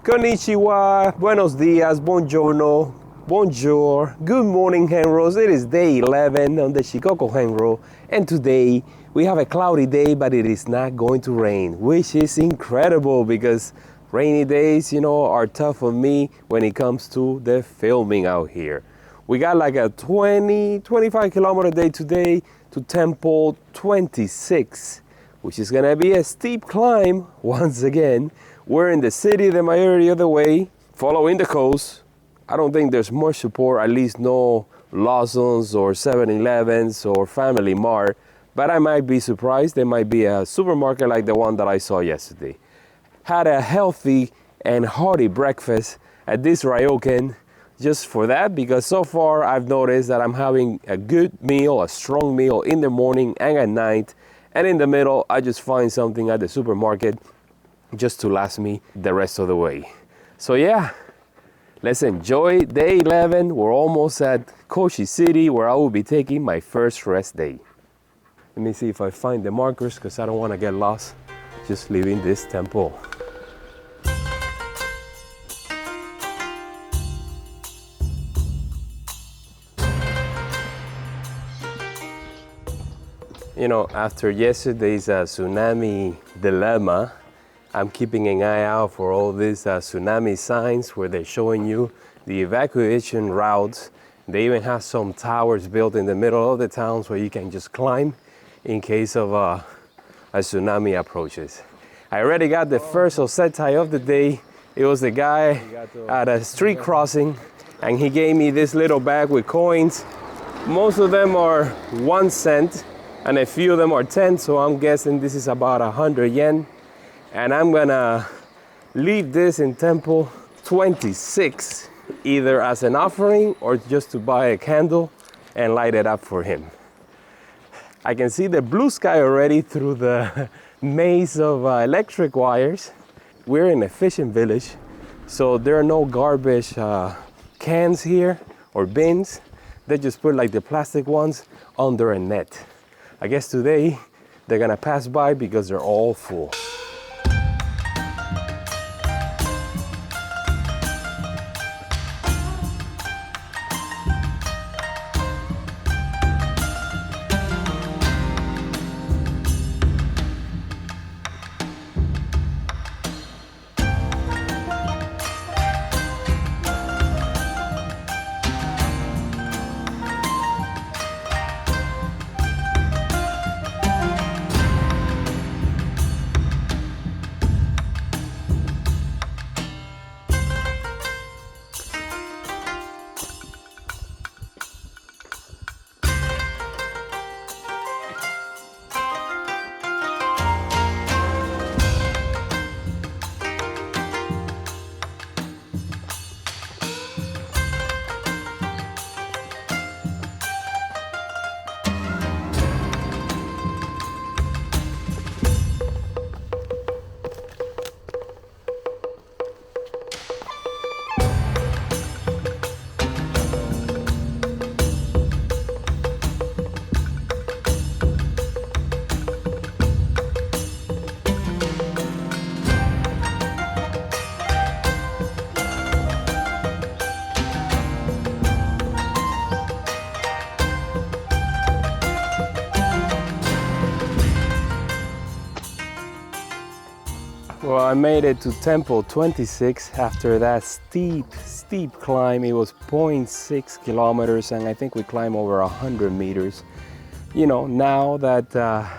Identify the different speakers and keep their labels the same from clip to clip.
Speaker 1: Konnichiwa, buenos dias, buongiorno, bonjour, good morning Henros. It is day 11 on the Shikoku Henro, and today we have a cloudy day, but it is not going to rain, which is incredible because rainy days, are tough for me when it comes to the filming out here. We got like a 25 kilometer day today to Temple 26, which is gonna be a steep climb once again. We're in the city the majority of the way, following the coast. I don't think there's much support, at least no Lawson's or 7-Elevens or Family Mart, but I might be surprised. There might be a supermarket like the one that I saw yesterday. Had a healthy and hearty breakfast at this ryokan just for that, because so far I've noticed that I'm having a good meal, a strong meal in the morning and at night, and in the middle I just find something at the supermarket just to last me the rest of the way. So yeah, let's enjoy day 11. We're almost at Kōchi City, where I will be taking my first rest day. Let me see if I find the markers, because I don't want to get lost just leaving this temple. After yesterday's tsunami dilemma, I'm keeping an eye out for all these tsunami signs where they're showing you the evacuation routes. They even have some towers built in the middle of the towns where you can just climb in case of a tsunami approaches. I already got the first osetai of the day. It was the guy at a street crossing, and he gave me this little bag with coins. Most of them are 1 cent, and a few of them are 10, so I'm guessing this is about 100 yen. And I'm gonna leave this in Temple 26, either as an offering or just to buy a candle and light it up for him. I can see the blue sky already through the maze of electric wires. We're in a fishing village, so there are no garbage cans here or bins. They just put like the plastic ones under a net. I guess today they're gonna pass by because they're all full. Well, I made it to Temple 26 after that steep climb. It was 0.6 kilometers, and I think we climbed over 100 meters. Now that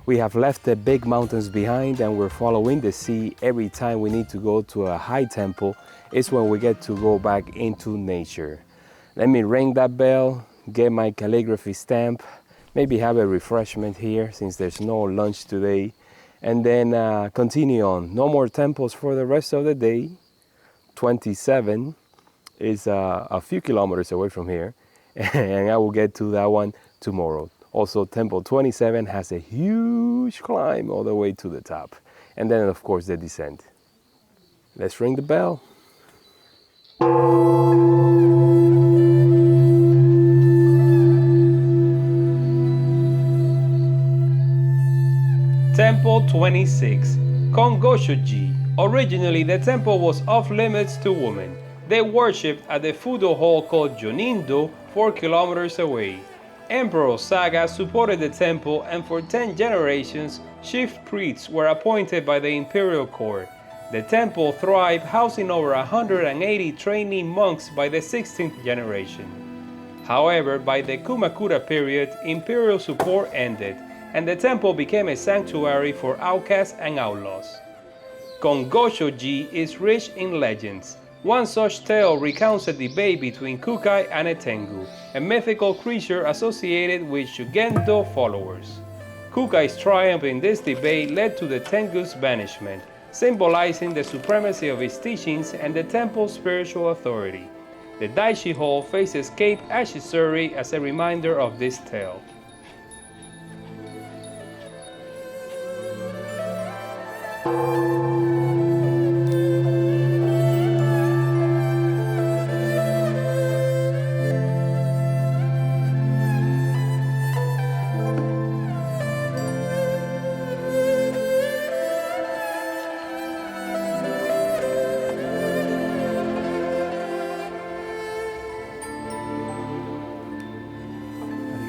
Speaker 1: we have left the big mountains behind and we're following the sea, every time we need to go to a high temple is when we get to go back into nature. Let me ring that bell, get my calligraphy stamp, maybe have a refreshment here since there's no lunch today, and then continue on. No more temples for the rest of the day. 27 is a few kilometers away from here, and I will get to that one tomorrow. Also, Temple 27 has a huge climb all the way to the top, and then of course the descent. Let's ring the bell. Temple 26, Kongōchō-ji. Originally, the temple was off limits to women. They worshipped at the Fudo hall called Jonindo, 4 kilometers away. Emperor Saga supported the temple, and for 10 generations, chief priests were appointed by the imperial court. The temple thrived, housing over 180 trainee monks by the 16th generation. However, by the Kumakura period, imperial support ended, and the temple became a sanctuary for outcasts and outlaws. Kongōchō-ji is rich in legends. One such tale recounts a debate between Kukai and a Tengu, a mythical creature associated with Shugendo followers. Kukai's triumph in this debate led to the Tengu's banishment, symbolizing the supremacy of his teachings and the temple's spiritual authority. The Daishi Hall faces Cape Ashisuri as a reminder of this tale.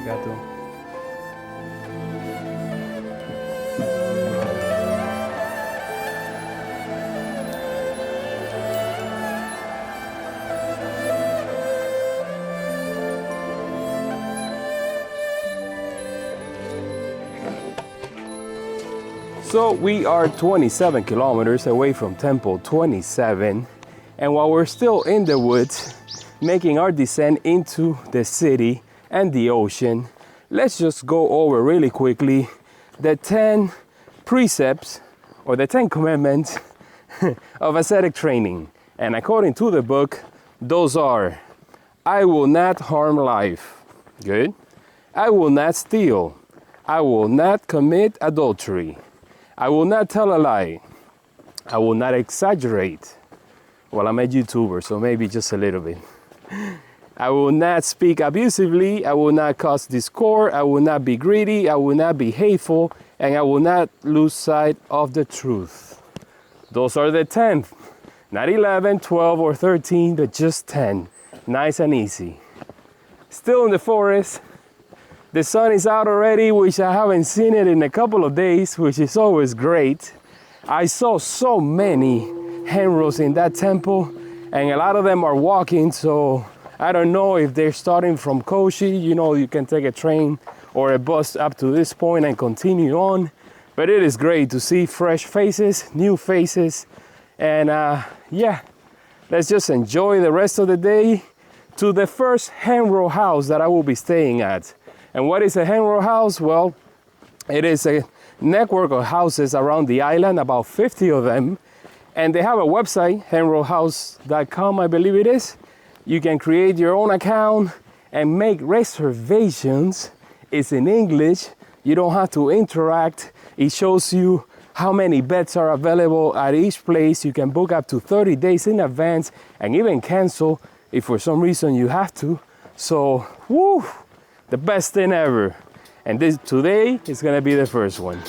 Speaker 1: Arigato. So we are 27 kilometers away from Temple 27, and while we're still in the woods, making our descent into the city and the ocean, let's just go over really quickly the 10 precepts or the 10 commandments of ascetic training. And according to the book, those are: I will not harm life. Good. I will not steal. I will not commit adultery. I will not tell a lie. I will not exaggerate. Well, I'm a YouTuber, so maybe just a little bit. I will not speak abusively. I will not cause discord. I will not be greedy. I will not be hateful. And I will not lose sight of the truth. Those are the 10. Not 11, 12, or 13, but just 10. Nice and easy. Still in the forest. The sun is out already, which I haven't seen it in a couple of days, which is always great. I saw so many Henros in that temple, and a lot of them are walking, so I don't know if they're starting from Kōchi. You know, you can take a train or a bus up to this point and continue on. But it is great to see fresh faces, new faces, and yeah, let's just enjoy the rest of the day to the first Henro house that I will be staying at. And what is a Henro house? Well, it is a network of houses around the island, about 50 of them. And they have a website, henrohouse.com, I believe it is. You can create your own account and make reservations. It's in English. You don't have to interact. It shows you how many beds are available at each place. You can book up to 30 days in advance and even cancel if for some reason you have to. So, woo! The best thing ever. And today is gonna be the first one.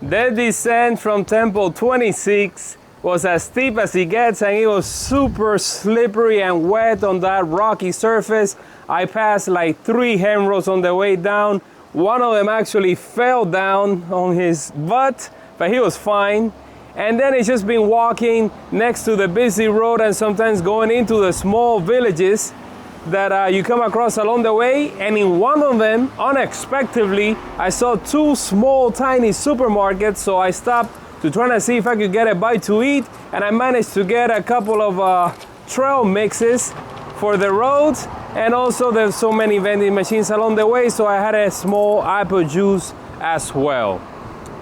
Speaker 1: The descent from Temple 26 was as steep as it gets, and it was super slippery and wet on that rocky surface. I passed like 3 Henros on the way down. One of them actually fell down on his butt, but he was fine. And then it's just been walking next to the busy road and sometimes going into the small villages that you come across along the way. And in one of them, unexpectedly, I saw 2 small tiny supermarkets, so I stopped to try to see if I could get a bite to eat, and I managed to get a couple of trail mixes for the roads, and also there's so many vending machines along the way, so I had a small apple juice as well.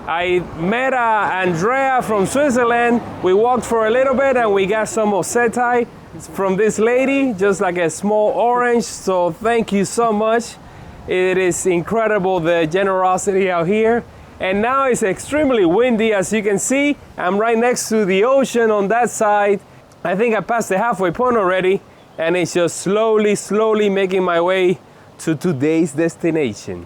Speaker 1: I met Andrea from Switzerland. We walked for a little bit and we got some Acetic from this lady, just like a small orange, so thank you so much. It is incredible, the generosity out here. And now it's extremely windy, as you can see. I'm right next to the ocean on that side. I think I passed the halfway point already, and it's just slowly making my way to today's destination.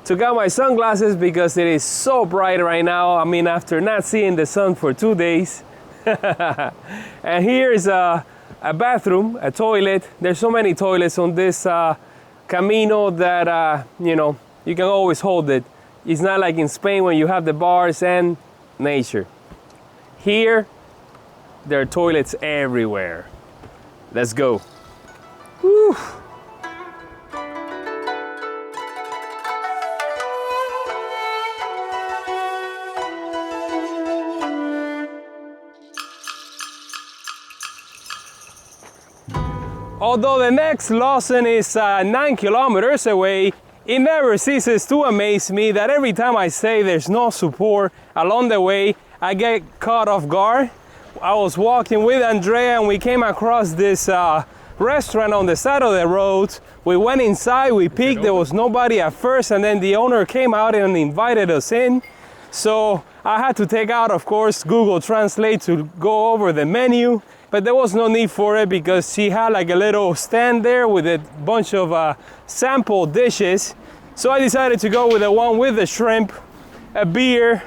Speaker 1: Took out my sunglasses because it is so bright right now. I mean, after not seeing the sun for 2 days. And here is a bathroom, a toilet. There's so many toilets on this Camino that, you know, you can always hold it. It's not like in Spain when you have the bars and nature. Here, there are toilets everywhere. Let's go. Woo. Although the next Lawson is 9 kilometers away, it never ceases to amaze me that every time I say there's no support along the way, I get caught off guard. I was walking with Andrea and we came across this restaurant on the side of the road. We went inside, we peeked, there was nobody at first, and then the owner came out and invited us in. So I had to take out, of course, Google Translate to go over the menu, but there was no need for it because she had like a little stand there with a bunch of sample dishes. So I decided to go with the one with the shrimp, a beer,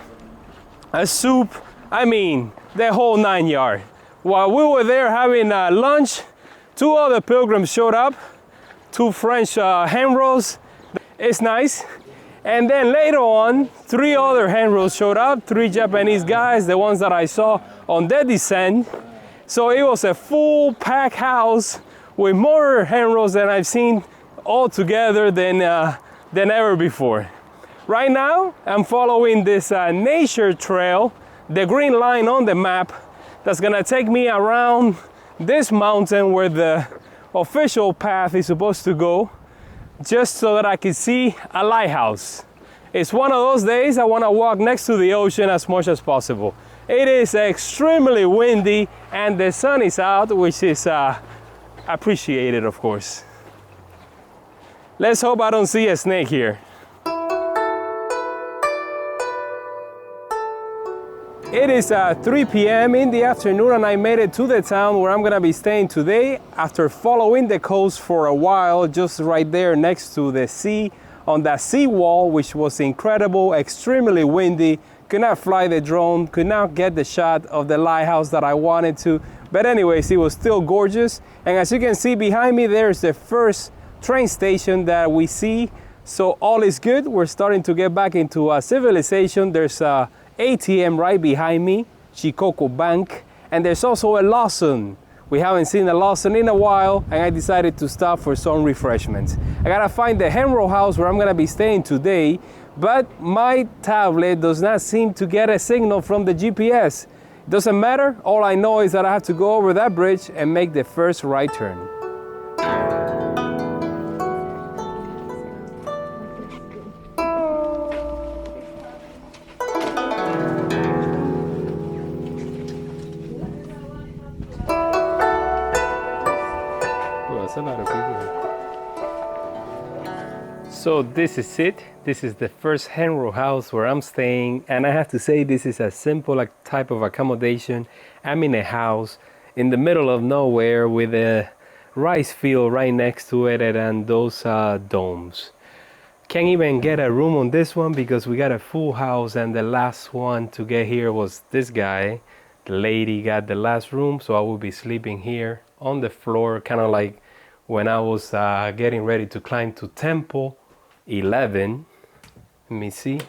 Speaker 1: a soup, I mean, the whole 9 yards. While we were there having lunch, 2 other pilgrims showed up, 2 French Henros. It's nice. And then later on, 3 other Henros showed up, 3 Japanese guys, the ones that I saw on their descent. So it was a full packed house with more Henros than I've seen all together than ever before. Right now, I'm following this nature trail, the green line on the map, that's gonna take me around this mountain where the official path is supposed to go, just so that I can see a lighthouse. It's one of those days I wanna walk next to the ocean as much as possible. It is extremely windy and the sun is out, which is appreciated, of course. Let's hope I don't see a snake here. It is 3 p.m. in the afternoon and I made it to the town where I'm gonna be staying today after following the coast for a while, just right there next to the sea, on that seawall, which was incredible, extremely windy. Could not fly the drone, could not get the shot of the lighthouse that I wanted to. But anyways, it was still gorgeous. And as you can see behind me, there's the first train station that we see. So all is good. We're starting to get back into civilization. There's a ATM right behind me, Shikoku Bank. And there's also a Lawson. We haven't seen a Lawson in a while, and I decided to stop for some refreshments. I gotta find the Henro House where I'm gonna be staying today, but my tablet does not seem to get a signal from the GPS. Doesn't matter, all I know is that I have to go over that bridge and make the first right turn. A lot of people. So this is it. This is the first Henro house where I'm staying, and I have to say this is a simple type of accommodation. I'm in a house in the middle of nowhere with a rice field right next to it and those domes. Can't even get a room on this one because we got a full house, and the last one to get here was this guy. The lady got the last room, so I will be sleeping here on the floor, kind of like when I was getting ready to climb to Temple 11. Let me see.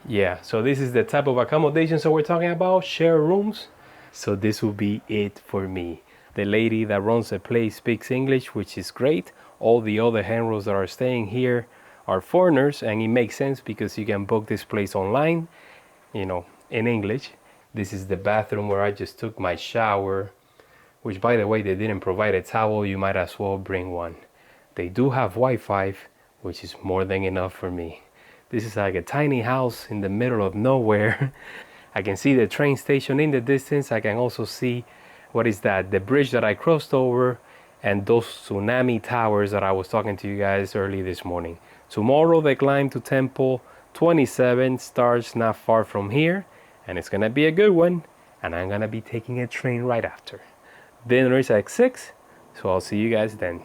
Speaker 1: Yeah, so this is the type of accommodation so we're talking about, share rooms. So this will be it for me. The lady that runs the place speaks English, which is great. All the other Henros that are staying here are foreigners, and it makes sense because you can book this place online, you know, in English. This is the bathroom where I just took my shower, which, by the way, they didn't provide a towel. You might as well bring one. They do have Wi-Fi, which is more than enough for me. This is like a tiny house in the middle of nowhere. I can see the train station in the distance. I can also see, what is that? The bridge that I crossed over. and those tsunami towers that I was talking to you guys early this morning. Tomorrow the climb to Temple 27 starts not far from here, and it's gonna be a good one, and I'm gonna be taking a train right after. Dinner is at 6, so I'll see you guys then.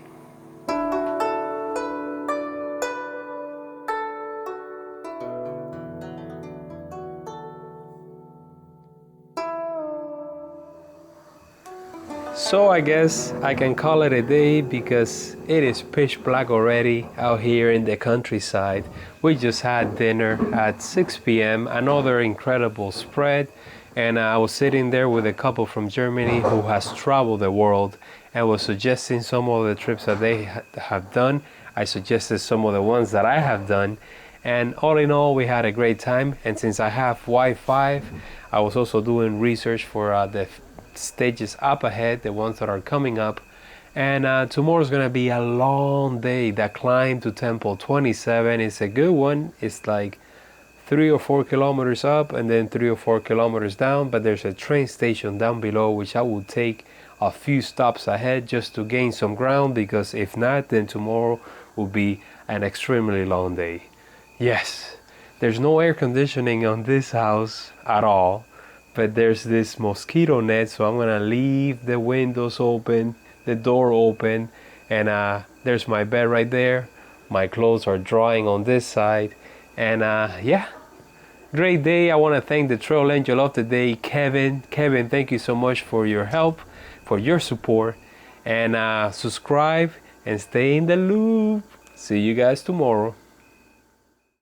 Speaker 1: So I guess I can call it a day because it is pitch black already out here in the countryside. We just had dinner at 6 p.m. Another incredible spread, and I was sitting there with a couple from Germany who has traveled the world and was suggesting some of the trips that they have done. I suggested some of the ones that I have done, and all in all we had a great time. And since I have Wi-Fi, I was also doing research for the stages up ahead, the ones that are coming up, and tomorrow's gonna be a long day. That climb to Temple 27 is a good one. It's like 3 or 4 kilometers up and then 3 or 4 kilometers down, but there's a train station down below which I will take a few stops ahead just to gain some ground, because if not, then tomorrow will be an extremely long day. Yes, there's no air conditioning on this house at all, but there's this mosquito net, so I'm gonna leave the windows open, the door open, and there's my bed right there. My clothes are drying on this side, and yeah, great day. I want to thank the trail angel of the day, Kevin. Kevin, thank you so much for your help, for your support, and subscribe and stay in the loop. See you guys tomorrow.